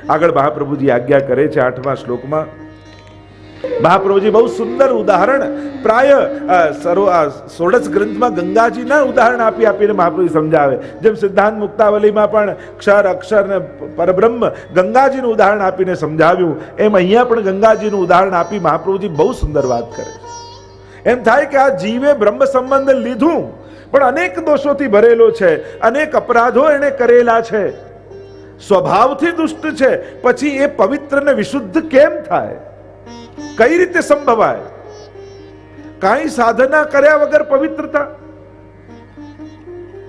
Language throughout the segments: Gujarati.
આગળ મહાપ્રભુજી આજ્ઞા કરે છે 8મા શ્લોકમાં. મહાપ્રભુજી બહુ સુંદર ઉદાહરણ પ્રાય ષોડશ ગ્રંથમાં ગંગાજીના ઉદાહરણ આપીને મહાપ્રભુ સમજાવે. જેમ સિદ્ધાંત મુક્તાવલીમાં પણ ક્ષર અક્ષર ને પરબ્રહ્મ ગંગાજીનું ઉદાહરણ આપીને સમજાવ્યું, એમ અહીંયા પણ ગંગાજીનું ઉદાહરણ આપી મહાપ્રભુજી બહુ સુંદર વાત કરે છે. એમ થાય કે આ જીવે બ્રહ્મ સંબંધ લીધું પણ અનેક દોષોથી ભરેલો છે, અનેક અપરાધો એને કરેલા છે, સ્વભાવથી દુષ્ટ છે, પછી એ પવિત્ર ને વિશુદ્ધ કેમ થાય? કઈ રીતે સંભવાય? કાંઈ સાધના કર્યા વગર પવિત્રતા?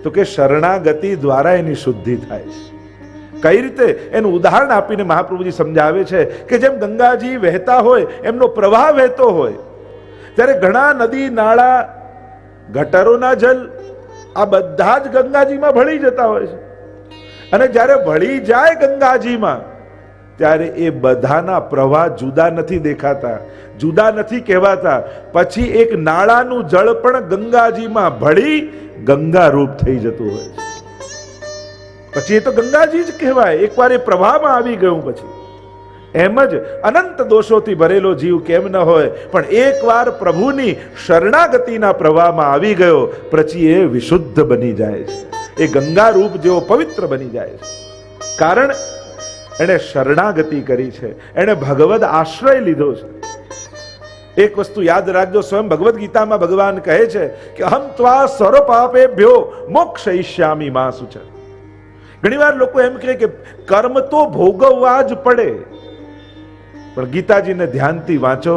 તો કે શરણાગતિ દ્વારા એની શુદ્ધિ થાય છે. કઈ રીતે એનું ઉદાહરણ આપીને મહાપ્રભુજી સમજાવે છે કે જેમ ગંગાજી વહેતા હોય, એમનો પ્રવાહ વહેતો હોય, ત્યારે ઘણા નદી નાળા ગટરોના જલ આ બધા જ ગંગાજીમાં ભળી જતા હોય છે. અને જ્યારે ભળી જાય ગંગાજીમાં, ત્યારે એ બધાના પ્રવાહ જુદા નથી દેખાતા, જુદા નથી કહેવાતા. પછી એક નાળાનું જળ પણ ગંગાજીમાં ભળી ગંગા રૂપ થઈ જતું હોય છે. પછી એ તો ગંગાજી જ કહેવાય. એકવાર એ પ્રવાહમાં આવી ગયું પછી એમ જ અનંત દોષોથી ભરેલો જીવ કેમ ન હોય, પણ એકવાર પ્રભુની શરણાગતિના પ્રવાહમાં આવી ગયો પછી એ વિશુદ્ધ બની જાય છે, એ ગંગા રૂપ જેવો પવિત્ર બની જાય છે. કારણ એણે શરણાગતિ કરી છે, એણે ભગવદ આશ્રય લીધો છે. એક વસ્તુ યાદ રાખજો, સ્વયં ભગવદ્ ગીતામાં ભગવાન કહે છે કે અહમ ત્વા સર્વ પાપેભ્યો મોક્ષયિષ્યામિ મા શુચિ. ઘણીવાર લોકો એમ કહે કે કર્મ તો ભોગવવા જ પડે, પણ ગીતાજીને ધ્યાનથી વાંચો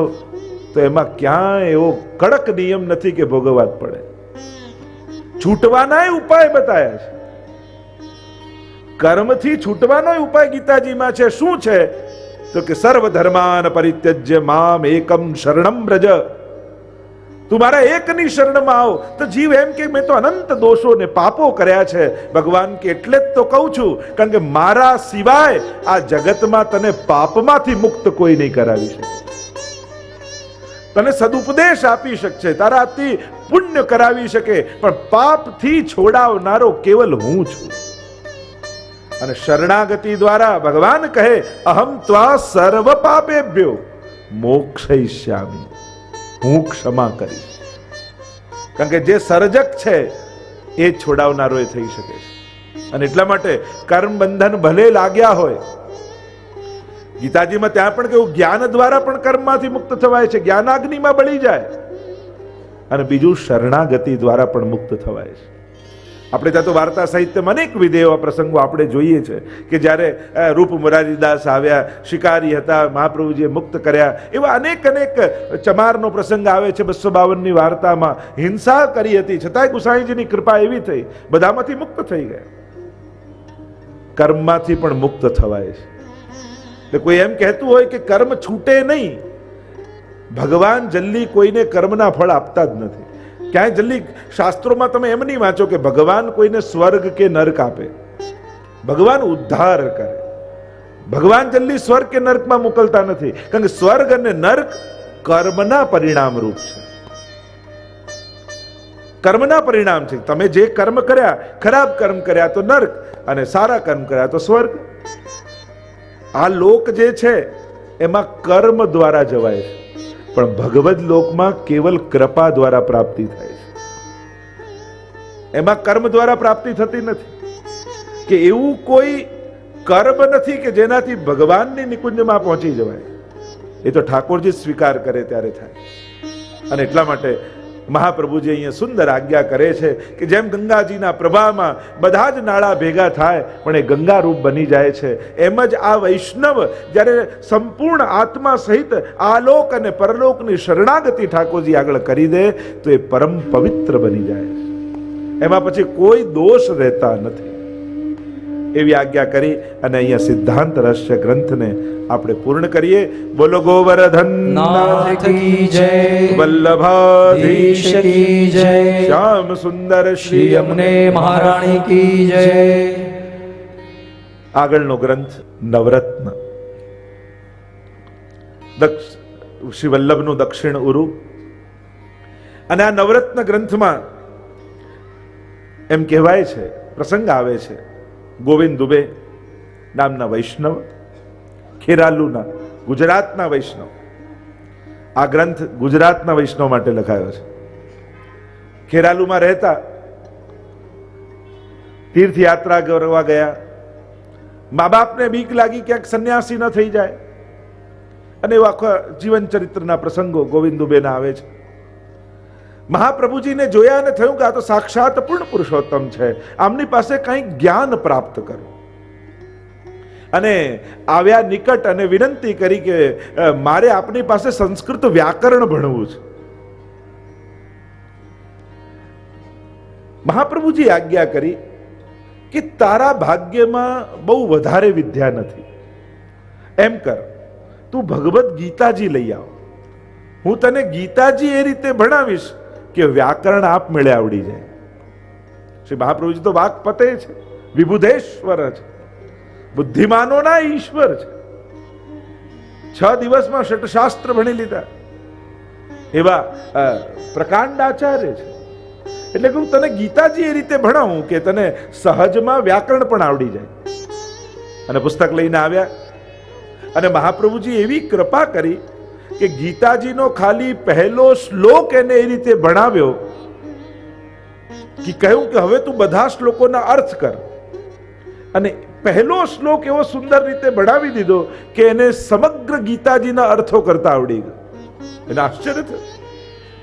તો એમાં ક્યાંય એવો કડક નિયમ નથી કે ભોગવવા જ પડે. છૂટવાના ઉપાય બતાયા છે. કર્મથી છૂટવાનો ઉપાય ગીતાજીમાં છે. શું છે? તો કે સર્વ ધર્માન પરિત્યજ્ય મામ એકમ શરણમ વ્રજ. તું મારા એકની શરણમાં આવ. તો જીવ એમ કે મેં તો અનંત દોષો ને પાપો કર્યા છે. ભગવાન કે એટલે જ તો કહું છું, કારણ કે મારા સિવાય આ જગતમાં તને પાપમાંથી મુક્ત કોઈ નહીં કરાવી શકે. તને સદુપદેશ આપી શકશે, તારાથી પુણ્ય કરાવી શકે, પણ પાપથી છોડાવનારો કેવલ હું છું. અને શરણાગતિ દ્વારા ભગવાન કહે અહમ ત્વા સર્વ પાપેભ્યો મોક્ષયિષ્યામિ, હું ક્ષમા કરીશ. કારણ કે જે સર્જક છે એ છોડાવનારો એ થઈ શકે છે. અને એટલા માટે કર્મ બંધન ભલે લાગ્યા હોય, ગીતાજીમાં ત્યાં પણ કેવું જ્ઞાન દ્વારા પણ કર્મમાંથી મુક્ત થવાય છે, જ્ઞાનાગ્નિમાં બળી જાય. અને બીજું શરણાગતિ દ્વારા પણ મુક્ત થવાય છે. આપણે ત્યાં તો વાર્તા સાહિત્યમાં અનેક વિધ એવા પ્રસંગો આપણે જોઈએ છે કે જ્યારે રૂપ મોરારીદાસ આવ્યા, શિકારી હતા, મહાપ્રભુજીએ મુક્ત કર્યા. એવા અનેક ચમારનો પ્રસંગ આવે છે 252ની વાર્તામાં. હિંસા કરી હતી છતાંય ગુસાઈજીની કૃપા એવી થઈ, બધામાંથી મુક્ત થઈ ગયા. કર્મમાંથી પણ મુક્ત થવાય છે. કોઈ એમ કહેતું હોય કે કર્મ છૂટે નહીં, ભગવાન જલ્દી કોઈને કર્મના ફળ આપતા જ નથી. ક્યાંય જલ્દી શાસ્ત્રોમાં તમે એમ નહીં વાંચો કે ભગવાન કોઈને સ્વર્ગ કે નર્ક આપે. ભગવાન ઉદ્ધાર કરે. ભગવાન જલ્દી સ્વર્ગ કે નર્કમાં મોકલતા નથી, કારણ કે સ્વર્ગ અને નર્ક કર્મના પરિણામ રૂપ છે. કર્મના પરિણામ છે. તમે જે કર્મ કર્યા, ખરાબ કર્મ કર્યા તો નર્ક, અને સારા કર્મ કર્યા તો સ્વર્ગ. આ લોક જે છે એમાં કર્મ દ્વારા જવાય છે, પણ ભગવદ લોકમાં કેવલ કૃપા દ્વારા પ્રાપ્તિ થાય છે. એમાં કર્મ દ્વારા પ્રાપ્તિ થતી નથી. કે એવું કોઈ કર્મ નથી કે જેનાથી ભગવાનની નિકુંજમાં પહોંચી જવાય. એ તો ઠાકોરજી સ્વીકાર કરે ત્યારે થાય. અને એટલા માટે મહાપ્રભુજી અહીંયા સુંદર આજ્ઞા કરે છે કે જેમ ગંગાજીના પ્રવાહમાં બધા જ નાળા ભેગા થાય પણ એ ગંગા રૂપ બની જાય છે, એમ જ આ વૈષ્ણવ જ્યારે સંપૂર્ણ આત્મા સહિત આલોક અને પરલોકની શરણાગતિ ઠાકોરજી આગળ કરી દે તો એ પરમ પવિત્ર બની જાય છે. એમાં પછી કોઈ દોષ રહેતા નથી. એવી આજ્ઞા કરી અને અહીંયા સિદ્ધાંત રહસ્ય ગ્રંથને આપણે પૂર્ણ કરીએ. બોલો ગોવર્ધન નાથ કી જય, વલ્લભાધીશ કી જય, શ્યામ સુંદર શ્રી અમને મહારાણી કી જય. આગળનો ગ્રંથ નવરત્ન, શ્રી વલ્લભનું દક્ષિણ ઉરુ. અને આ નવરત્ન ગ્રંથમાં એમ કહેવાય છે, પ્રસંગ આવે છે, ગોવિંદ દુબે નામના વૈષ્ણવ ખેરાલુના ગુજરાતના વૈષ્ણવ. આ ગ્રંથ ગુજરાતના વૈષ્ણવ માટે લખાયો છે. ખેરાલુમાં રહેતા તીર્થયાત્રા કરવા ગયા. મા બાપને બીક લાગી ક્યાંક સંન્યાસી ન થઈ જાય, અને એવા આખા જીવન ચરિત્રના પ્રસંગો ગોવિંદ દુબેના આવે છે. મહાપ્રભુજીને જોયા અને થયું કે આ તો સાક્ષાત પૂર્ણ પુરુષોત્તમ છે, આમની પાસે કંઈક જ્ઞાન પ્રાપ્ત કરો. અને આવ્યા નિકટ અને વિનંતી કરી કે મારે આપની પાસે સંસ્કૃત વ્યાકરણ ભણવું છે. મહાપ્રભુજી આજ્ઞા કરી કે તારા ભાગ્યમાં બહુ વધારે વિદ્યા નથી. એમ કર, તું ભગવદ્ ગીતાજી લઈ આવ, હું તને ગીતાજી એ રીતે ભણાવીશ કે વ્યાકરણ આપમેળે આવડી જાય. શ્રી મહાપ્રભુજી તો વાક્પતે છે, વિબુધેશ્વર છે, બુદ્ધિમાનોના ઈશ્વર છે. 6 દિવસમાં ષટશાસ્ત્ર ભણી લીધા એવા પ્રકાંડાચાર્ય છે. એટલે કે હું તને ગીતાજી એ રીતે ભણાવું કે તને સહજમાં વ્યાકરણ પણ આવડી જાય. અને પુસ્તક લઈને આવ્યા, અને મહાપ્રભુજી એવી કૃપા કરી કે ગીતાજીનો ખાલી પહેલો શ્લોક એને એ રીતે ભણાવ્યો કે કહ્યું કે હવે તું બધા શ્લોકોના અર્થ કર. અને પહેલો શ્લોક એવો સુંદર રીતે ભણાવી દીધો કે એને સમગ્ર ગીતાજીના અર્થો કરતા આવડી ગયો. એને આશ્ચર્ય થયું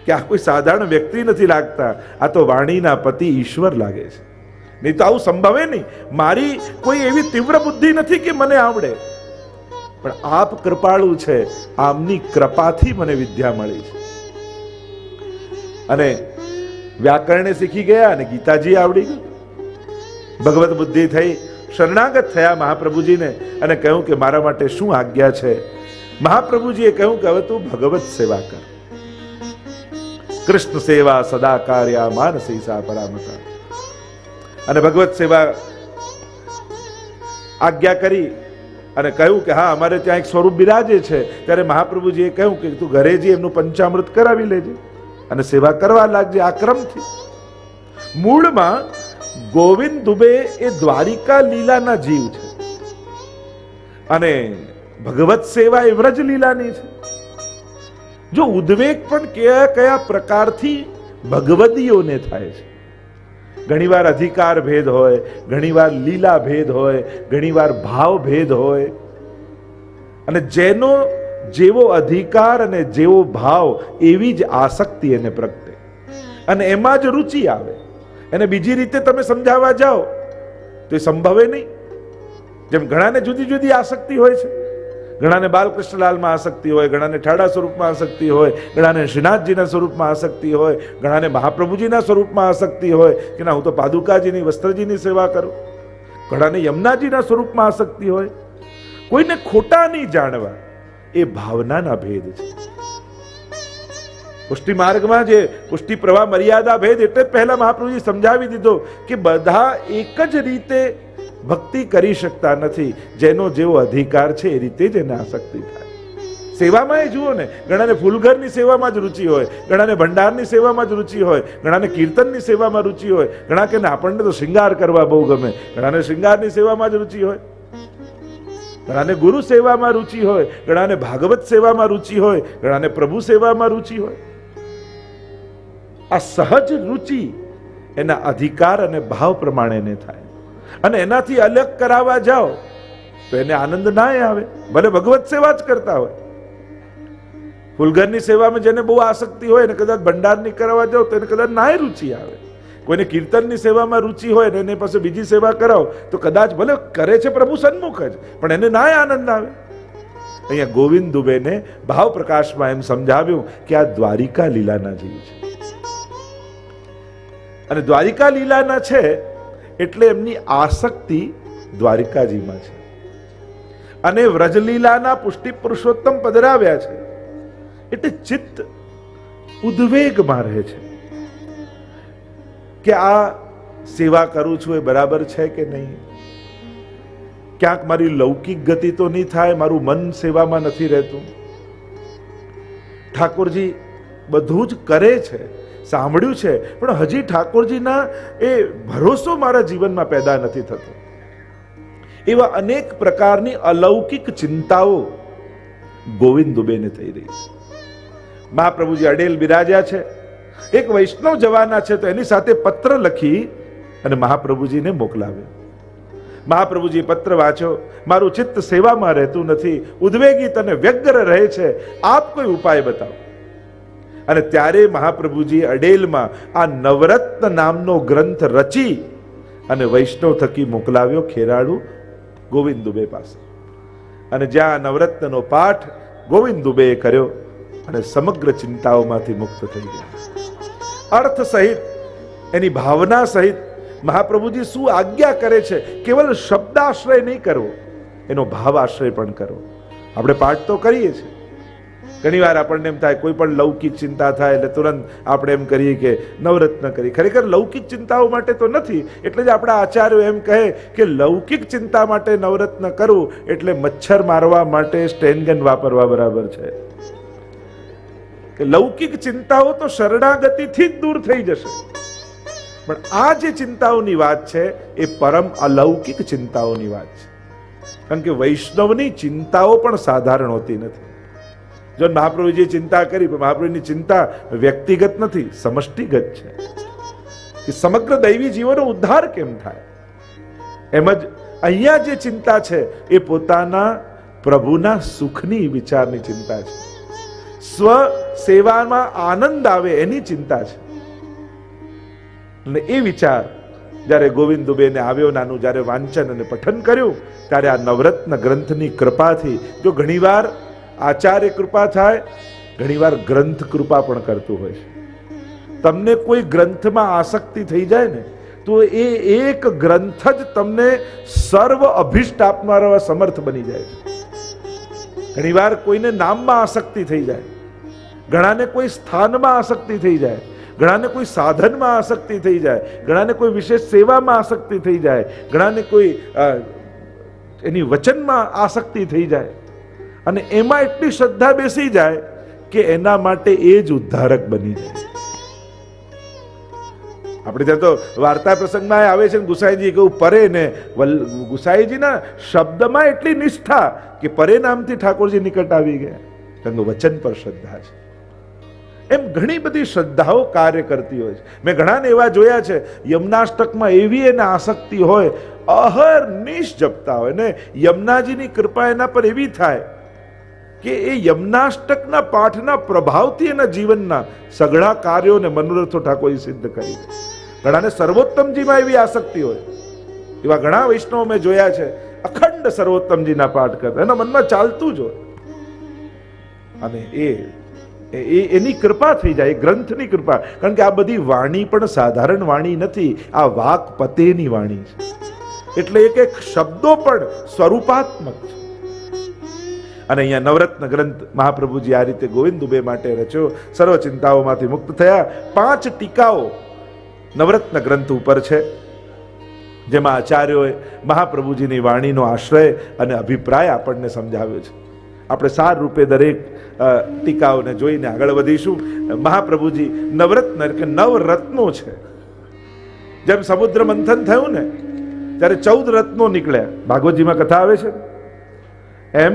કે આ કોઈ સાધારણ વ્યક્તિ નથી લાગતા, આ તો વાણીના પતિ ઈશ્વર લાગે છે. નહીં તો આવું સંભવે નહીં. મારી કોઈ એવી તીવ્ર બુદ્ધિ નથી કે મને આવડે, પણ આપ કૃપાળુ છે, આમની કૃપાથી મને વિદ્યા મળી છે. અને વ્યાકરણે શીખી ગયા અને ગીતાજી આવડી ગયું. ભગવત બુદ્ધિ થઈ, શરણાગત થયા મહાપ્રભુજીને અને કહ્યું કે મારા માટે શું આજ્ઞા છે. મહાપ્રભુજીએ કહ્યું કે હવે તું ભગવત સેવા કર. કૃષ્ણ સેવા સદા કાર્યા માનસી સા પરામતા. અને ભગવત સેવા આજ્ઞા કરી અને કહ્યું કે હા, અમારે ત્યાં એક સ્વરૂપ બિરાજે છે. ત્યારે મહાપ્રભુજીએ કહ્યું કે તું ઘરે જઈ એમનું પંચામૃત કરાવી લેજે અને સેવા કરવા લાગજે. આ ક્રમથી મૂળમાં ગોવિંદ દુબે એ દ્વારિકા લીલાના જીવ છે, અને ભગવત સેવા એ વ્રજ લીલાની છે. જો ઉદ્વેગ પણ કયા કયા પ્રકારથી ભગવદીઓને થાય છે. ઘણીવાર અધિકાર ભેદ હોય, ઘણીવાર લીલા ભેદ હોય, ઘણીવાર ભાવ ભેદ હોય. અને જેનો જેવો અધિકાર અને જેવો ભાવ એવી જ આસક્તિ એને પ્રગટે, અને એમાં જ રુચિ આવે. એને બીજી રીતે તમે સમજાવવા જાઓ તો એ સંભવે નહીં. જેમ ઘણાને જુદી જુદી આસક્તિ હોય છે. ઘણાને બાલકૃષ્ણલાલમાં આસક્તિ હોય, ઘણાને ઠાડા સ્વરૂપમાં આસક્તિ હોય, ઘણાને શ્રીનાથજીના સ્વરૂપમાં આસક્તિ હોય, ઘણાને મહાપ્રભુજીના સ્વરૂપમાં આસક્તિ હોય કે ના હું તો પાદુકાજીની વસ્ત્રજીની સેવા કરું. ઘણાને યમુનાજીના સ્વરૂપમાં આસક્તિ હોય. કોઈને ખોટા નહીં જાણવા, એ ભાવનાના ભેદ છે. પુષ્ટિ માર્ગમાં જે પુષ્ટિ પ્રવાહ મર્યાદા ભેદ એટલે જ પહેલા મહાપ્રભુજી સમજાવી દીધો કે બધા એક જ રીતે ભક્તિ કરી શકતા નથી. જેનો જેવો અધિકાર છે એ રીતે જ એને આસક્તિ થાય. સેવામાં એ જુઓ ને, ઘણાને ફૂલઘરની સેવામાં જ રુચિ હોય, ઘણાને ભંડારની સેવામાં જ રુચિ હોય, ઘણાને કીર્તનની સેવામાં રુચિ હોય, ઘણા કે આપણને તો શૃંગાર કરવા બહુ ગમે, ઘણાને શૃંગારની સેવામાં જ રુચિ હોય, ઘણાને ગુરુ સેવામાં રુચિ હોય, ઘણાને ભાગવત સેવામાં રુચિ હોય, ઘણાને પ્રભુ સેવામાં રુચિ હોય. આ સહજ રુચિ એના અધિકાર અને ભાવ પ્રમાણે થાય. અને એનાથી અલગ કરાવવા જાઓ તો એને આનંદ ના આવે, ભલે ભગવત સેવા જ કરતા હોય. ફૂલઘરની સેવામાં જેને બહુ આસક્તિ હોય ને કદાચ ભંડારની કરાવવા જાઓ તો એને કદાચ નાય રુચિ આવે. કોઈને કીર્તનની સેવામાં રુચિ હોય ને એને પાસે બીજી સેવા કરાવો તો કદાચ ભલે કરે છે પ્રભુ સન્મુખ જ, પણ એને નાય આનંદ આવે. અહીંયા ગોવિંદ દુબેને ભાવ પ્રકાશમાં એમ સમજાવ્યું કે આ દ્વારિકા લીલાના જીવ છે, અને દ્વારિકા લીલાના છે એટલે એમની આસક્તિ દ્વારિકાજીમાં છે. અને વ્રજલીલાના પુષ્ટિ પુરુષોત્તમ પધરાવ્યા છે એટલે ચિત્ત ઉદ્વેગમાં રહે છે કે આ સેવા કરું છું એ બરાબર છે કે નહીં. ક્યાંક મારી લૌકિક ગતિ તો નહીં થાય, મારું મન સેવામાં નથી રહેતું. ઠાકોરજી બધું જ કરે છે, સાંભળ્યું છે, પણ હજી ઠાકોરજીના એ ભરોસો મારા જીવનમાં પેદા નથી થતો. એવા અનેક પ્રકારની અલૌકિક ચિંતાઓ ગોવિંદ દુબેને થઈ રહી છે. મહાપ્રભુજી અડેલ બિરાજ્યા છે, એક વૈષ્ણવ જવાના છે, તો એની સાથે પત્ર લખી અને મહાપ્રભુજીને મોકલાવ્યો. મહાપ્રભુજી પત્ર વાંચો, મારું ચિત્ત સેવામાં રહેતું નથી, ઉદ્વેગિત અને વ્યગ્ર રહે છે, આપ કોઈ ઉપાય બતાવો. અને ત્યારે મહાપ્રભુજી અડેલમાં આ નવરત્ન નામનો ગ્રંથ રચી અને વૈષ્ણવ થકી મોકલાવ્યો ખેરાળુ ગોવિંદ દુબે પાસે. અને જ્યાં નવરત્નનો પાઠ ગોવિંદ દુબેએ કર્યો અને સમગ્ર ચિંતાઓમાંથી મુક્ત થઈ ગયા. અર્થ સહિત, એની ભાવના સહિત મહાપ્રભુજી શું આજ્ઞા કરે છે, કેવલ શબ્દાશ્રય નહીં કરવો, એનો ભાવ આશ્રય પણ કરવો. આપણે પાઠ તો કરીએ છીએ, ઘણી વાર આપણને એમ થાય, કોઈ પણ લૌકિક ચિંતા થાય એટલે તુરંત આપણે એમ કરીએ કે નવરત્ન કરી. ખરેખર લૌકિક ચિંતાઓ માટે તો નથી. એટલે જ આપણા આચાર્યો એમ કહે કે લૌકિક ચિંતા માટે નવરત્ન કરવું એટલે મચ્છર મારવા માટે સ્ટેનગન વાપરવા બરાબર છે. કે લૌકિક ચિંતાઓ તો શરણાગતિથી જ દૂર થઈ જશે, પણ આ જે ચિંતાઓની વાત છે એ પરમ અલૌકિક ચિંતાઓની વાત છે. કારણ કે વૈષ્ણવની ચિંતાઓ પણ સાધારણ હોતી નથી. જો મહાપ્રભુજીએ ચિંતા કરી, મહાપ્રભુની ચિંતા વ્યક્તિગત નથી, સમષ્ટિગત છે કે સમગ્ર દૈવી જીવોનો ઉદ્ધાર કેમ થાય. એમ જ અહીંયા જે ચિંતા છે એ પોતાના પ્રભુના સુખની વિચારની ચિંતા છે, સ્વ સેવામાં આનંદ આવે એની ચિંતા છે. અને એ વિચાર જ્યારે ગોવિંદ દુબેને આવ્યો, નાનું જ્યારે વાંચન અને પઠન કર્યું, ત્યારે આ નવરત્ન ગ્રંથની કૃપાથી, જો ઘણીવાર આચાર્ય કૃપા થાય, ઘણીવાર ગ્રંથ કૃપા પણ કરતું હોય છે. તમને કોઈ ગ્રંથમાં આસક્તિ થઈ જાય ને, તો એ એક ગ્રંથ જ તમને સર્વ અભિષ્ટ આપનારા સમર્થ બની જાય છે. ઘણીવાર કોઈને નામમાં આસક્તિ થઈ જાય, ઘણાને કોઈ સ્થાનમાં આસક્તિ થઈ જાય, ઘણાને કોઈ સાધનમાં આસક્તિ થઈ જાય, ઘણાને કોઈ વિશેષ સેવામાં આસક્તિ થઈ જાય, ઘણાને કોઈ એની વચનમાં આસક્તિ થઈ જાય, અને એમાં એટલી શ્રદ્ધા બેસી જાય કે એના માટે એ જ ઉદ્ધારક બની જાય. આપણે ત્યાં તો વાર્તા પ્રસંગમાં આવે છે, ગુસાઈજી કહ્યું પરે ને, ગુસાઈજીના શબ્દમાં એટલી નિષ્ઠા કે પરે નામથી ઠાકોરજી નિકટ આવી ગયા, કારણ કે વચન પર શ્રદ્ધા છે. એમ ઘણી બધી શ્રદ્ધાઓ કાર્ય કરતી હોય છે. મેં ઘણાને એવા જોયા છે, યમનાષ્ટકમાં એવી એને આસક્તિ હોય, અહર્નિશ જપતા હોય ને, યમુનાજીની કૃપા એના પર એવી થાય કે એ યમનાષ્ટકના પાઠના પ્રભાવથી એના જીવનના સઘળા કાર્યોને મનોરથો ઠાકોરજી સિદ્ધ કરી. ઘણાને સર્વોત્તમજીમાં એવી આસક્તિ હોય, એવા ઘણા વૈષ્ણવ મેં જોયા છે, અખંડ સર્વોત્તમજીના પાઠ કરતા, એના મનમાં ચાલતું જ હોય. અને એની કૃપા થઈ જાય, એ ગ્રંથની કૃપા. કારણ કે આ બધી વાણી પણ સાધારણ વાણી નથી, આ વાકપતેની વાણી છે. એટલે એક એક શબ્દો પણ સ્વરૂપાત્મક છે. અને અહીંયા નવરત્ન ગ્રંથ મહાપ્રભુજી આ રીતે ગોવિંદ દુબે માટે રચ્યો. સર્વ ચિંતાઓમાંથી મુક્ત થયા. 5 ટીકાઓ નવરત્ન ગ્રંથ ઉપર છે, જેમાં આચાર્યોએ મહાપ્રભુજીની વાણીનો આશ્રય અને અભિપ્રાય આપણને સમજાવ્યો છે. આપણે સાર રૂપે દરેક ટીકાઓને જોઈને આગળ વધીશું. મહાપ્રભુજી નવરત્ન એટલે 9 રત્નો છે. જેમ સમુદ્ર મંથન થયું ને ત્યારે 14 રત્નો નીકળ્યા, ભાગવતજીમાં કથા આવે છે, એમ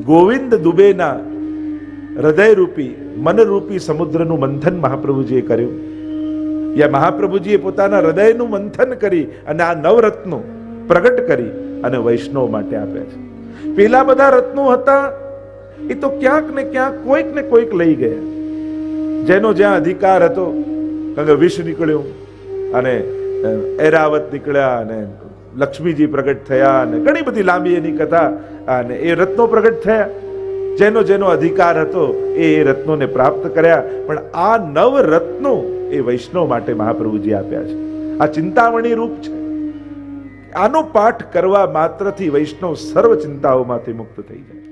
ગોવિંદ દુબેના હૃદયરૂપી મનરૂપી સમુદ્રનું મંથન મહાપ્રભુજીએ કર્યું. યા મહાપ્રભુજીએ પોતાના હૃદયનું મંથન કરી અને આ 9 રત્નો પ્રગટ કરી અને વૈષ્ણવ માટે આપ્યા છે. પેલા બધા રત્નો હતા એ તો ક્યાંક ને ક્યાંક કોઈક ને કોઈક લઈ ગયા, જેનો જ્યાં અધિકાર હતો. કારણ કે વિષ નીકળ્યું અને ઐરાવત નીકળ્યા અને લક્ષ્મીજી પ્રગટ થયા અને ઘણી બધી લાંબી એની કથા, અને એ રત્નો પ્રગટ થયા. જેનો જેનો અધિકાર હતો એ રત્નોને પ્રાપ્ત કર્યા. પણ આ 9 રત્નો એ વૈષ્ણવ માટે મહાપ્રભુજી આપ્યા છે. આ ચિંતામણી રૂપ છે. આનો પાઠ કરવા માત્રથી વૈષ્ણવ સર્વ ચિંતાઓમાંથી મુક્ત થઈ જાય.